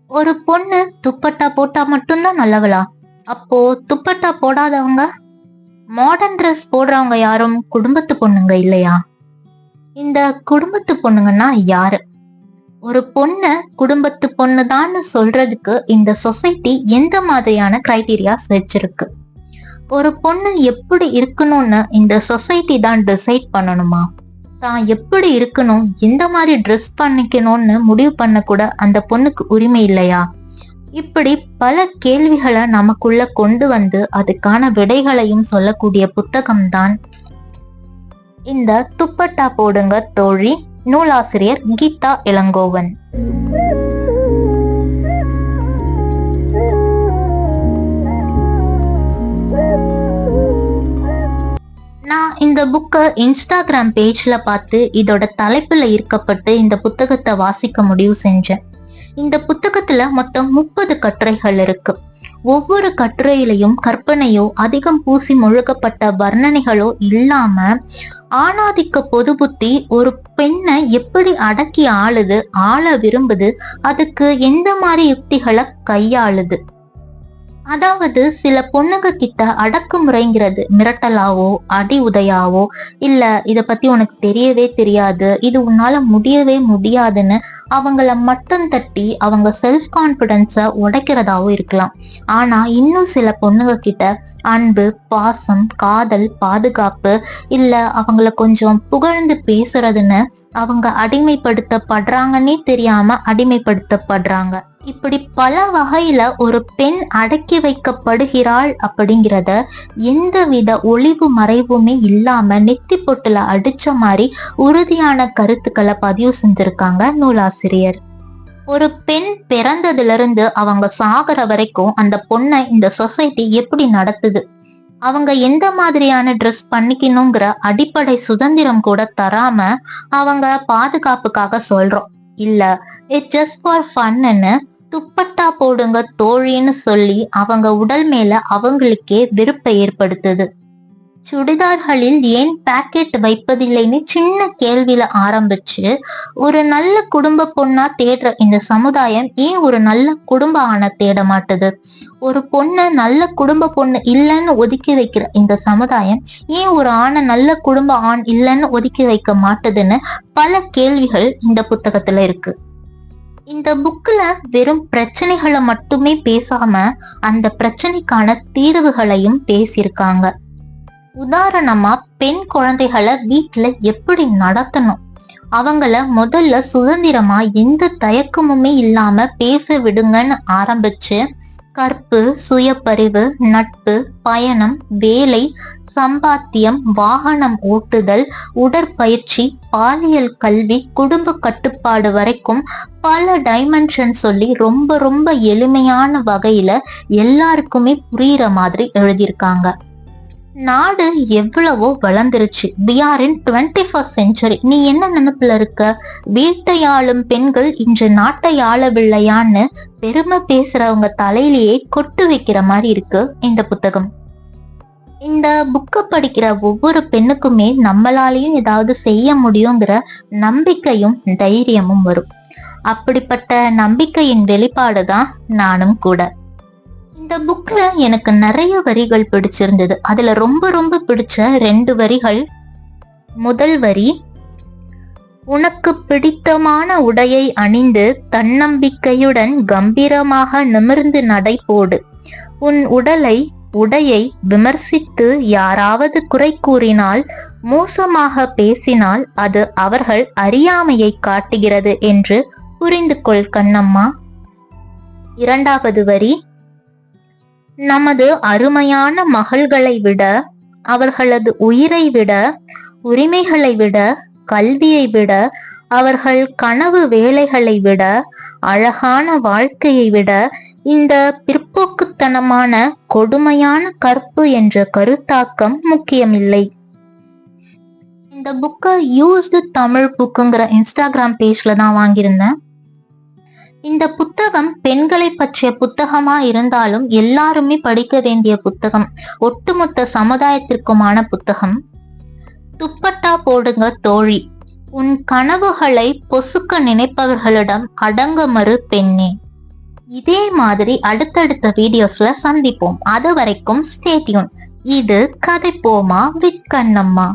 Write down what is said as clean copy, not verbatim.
ஒரு பொண்ணு துப்பட்டா போட்டா மட்டும்தான் நல்லவளா? அப்போ துப்பட்டா போடாதவங்க, மாடர்ன் ட்ரெஸ் போடுறவங்க யாரும் குடும்பத்து பொண்ணுங்க இல்லையா? இந்த குடும்பத்து பொண்ணுங்கன்னா யாரு? ஒரு பொண்ணு குடும்பத்து பொண்ணுதான்னு சொல்றதுக்கு இந்த சொசைட்டி எந்த மாதிரியான கிரைட்டீரியாஸ் வச்சிருக்கு? ஒரு பொண்ணு எப்படி இருக்கணும்னு இந்த சொசைட்டி தான் டிசைட் பண்ணணுமா? தான் எப்படி இருக்கணும், எந்த மாதிரி ட்ரெஸ் பண்ணிக்கணும்னு முடிவு பண்ண கூட அந்த பொண்ணுக்கு உரிமை இல்லையா? இப்படி பல கேள்விகளை நமக்குள்ள கொண்டு வந்து அதுக்கான விடைகளையும் சொல்லக்கூடிய புத்தகம்தான் இந்த துப்பட்டா போடுங்க தோழி. நூலாசிரியர் கீதா இளங்கோவன். நான் இந்த புக்கை இன்ஸ்டாகிராம் பேஜ்ல பார்த்து இதோட தலைப்புல ஈர்க்கப்பட்டு இந்த புத்தகத்தை வாசிக்க முடிவு செஞ்சேன். இந்த புத்தகத்துல மொத்தம் 30 கட்டுரைகள் இருக்கு. ஒவ்வொரு கட்டுரையிலையும் கற்பனையோ அதிகம் பூசி முழுகப்பட்ட வர்ணனைகளோ இல்லாம ஆணாதிக்க பொது புத்தி ஒரு பெண்ணை எப்படி அடக்கி ஆளுது, ஆள விரும்புது, அதுக்கு எந்த மாதிரி யுக்திகளை கையாளுது. அதாவது சில பொண்ணுங்க கிட்ட அடக்குமுறைங்கிறது மிரட்டலாவோ அடி உதையாவோ இல்ல இத பத்தி உனக்கு தெரியவே தெரியாது, இது உன்னால முடியவே முடியாதுன்னு அவங்கள மட்டம் தட்டி அவங்க செல்ஃப் கான்பிடன்ஸ உடைக்கிறதாவும் இருக்கலாம். ஆனா இன்னும் சில பொண்ணுங்க கிட்ட அன்பு, பாசம், காதல், பாதுகாப்பு இல்ல அவங்கள கொஞ்சம் புகழ்ந்து பேசுறதுன்னு அவங்க அடிமைப்படுத்தப்படுறாங்கன்னே தெரியாம அடிமைப்படுத்தப்படுறாங்க. இப்படி பல வகையில ஒரு பெண் அடக்கி வைக்கப்படுகிறாள் அப்படிங்கிறத எந்தவித ஒளிவு மறைவுமே இல்லாம நெத்தி பொட்டுல அடிச்ச மாதிரி உறுதியான கருத்துக்களை பதிவு செஞ்சிருக்காங்க நூலாசிரியர். ஒரு பெண் பிறந்ததுல இருந்து அவங்க சாகுற வரைக்கும் அந்த பொண்ணை இந்த சொசைட்டி எப்படி நடத்துது, அவங்க எந்த மாதிரியான ட்ரெஸ் பண்ணிக்கணுங்கிற அடிப்படை சுதந்திரம் கூட தராம அவங்க பாதுகாப்புக்காக சொல்றோம் இல்ல it just for fun dupatta போடுங்க தோழின்னு சொல்லி அவங்க உடல் மேல அவங்களுக்கே வெறுப்பை ஏற்படுத்துது. சுடிதார்களில் ஏன் பாக்கெட் வைப்பதில்லைன்னு சின்ன கேள்வியில ஆரம்பிச்சு ஒரு நல்ல குடும்ப பொண்ணா தேடுற இந்த சமுதாயம் ஏன் ஒரு நல்ல குடும்ப ஆணை தேட மாட்டுது? ஒரு பொண்ணு நல்ல குடும்ப பொண்ணு இல்லைன்னு ஒதுக்கி வைக்கிற இந்த சமுதாயம் ஏன் ஒரு ஆணை நல்ல குடும்ப ஆண் இல்லைன்னு ஒதுக்கி வைக்க மாட்டுதுன்னு பல கேள்விகள் இந்த புத்தகத்துல இருக்கு. இந்த புக்ல வெறும் பிரச்சனைகளை மட்டுமே பேசாம அந்த பிரச்சனைக்கான தீர்வுகளையும் பேசியிருக்காங்க. உதாரணமா பெண் குழந்தைகளை வீட்டுல எப்படி நடத்தணும், அவங்கள முதல்ல சுதந்திரமா எந்த தயக்கமுமே இல்லாம பேச விடுங்கன்னு ஆரம்பிச்சு கற்பு, சுயப்பறிவு, நட்பு, பயணம், வேலை, சம்பாத்தியம், வாகனம் ஓட்டுதல், உடற்பயிற்சி, பாலியல் கல்வி, குடும்ப கட்டுப்பாடு வரைக்கும் பல டைமென்ஷன் சொல்லி ரொம்ப ரொம்ப எளிமையான வகையில எல்லாருக்குமே புரியுற மாதிரி எழுதியிருக்காங்க. நாடு எவ்வளவோ வளர்ந்துருச்சு. we are in 21st century. நீ என்ன நினைப்புல இருக்க? வீட்டை ஆளும் பெண்கள் இன்று நாட்டை ஆளவில்லையான்னு பெருமை பேசுறவங்க தலையிலேயே கொட்டு வைக்கிற மாதிரி இருக்கு இந்த புத்தகம். இந்த புக்கை படிக்கிற ஒவ்வொரு பெண்ணுக்குமே நம்மளாலையும் ஏதாவது செய்ய முடியுங்கிற நம்பிக்கையும் தைரியமும் வரும். அப்படிப்பட்ட நம்பிக்கையின் வெளிப்பாடுதான் நானும் கூட. இந்த புக்ல எனக்கு நிறைய வரிகள் பிடிச்சிருந்தது. அதுல ரொம்ப ரொம்ப பிடிச்ச 2 வரிகள். முதல் வரி, உனக்கு பிடித்தமான உடையை அணிந்து தன்னம்பிக்கையுடன் கம்பீரமாக நிமிர்ந்து நடை போடு. உன் உடையை விமர்சித்து யாராவது குறை கூறினால், மோசமாக பேசினால் அது அவர்கள் அறியாமையை காட்டுகிறது என்று புரிந்து கொள் கண்ணம்மா. இரண்டாவது வரி, நமது அருமையான மகள்களை விட, அவர்களது உயிரை விட, உரிமைகளை விட, கல்வியை விட, அவர்கள் கனவு வேலைகளை விட, அழகான வாழ்க்கையை விட இந்த பிற்போக்குத்தனமான கொடுமையான கற்பு என்ற கருத்தாக்கம் முக்கியமில்லை. இந்த புக்கை யூஸ்டு தமிழ் புக்குங்கிற இன்ஸ்டாகிராம் பேஜ்ல தான் வாங்கியிருந்தேன். இந்த புத்தகம் பெண்களை பற்றிய புத்தகமா இருந்தாலும் எல்லாருமே படிக்க வேண்டிய புத்தகம், ஒட்டுமொத்த சமுதாயத்திற்குமான புத்தகம். துப்பட்டா போடுங்க தோழி, உன் கனவுகளை பொசுக்க நினைப்பவர்களிடம் அடங்க மறு பெண்ணே. இதே மாதிரி அடுத்தடுத்த வீடியோஸ்ல சந்திப்போம். அது வரைக்கும் ஸ்டே டியூன். இது கதைப்போமா வித் கண்ணம்மா.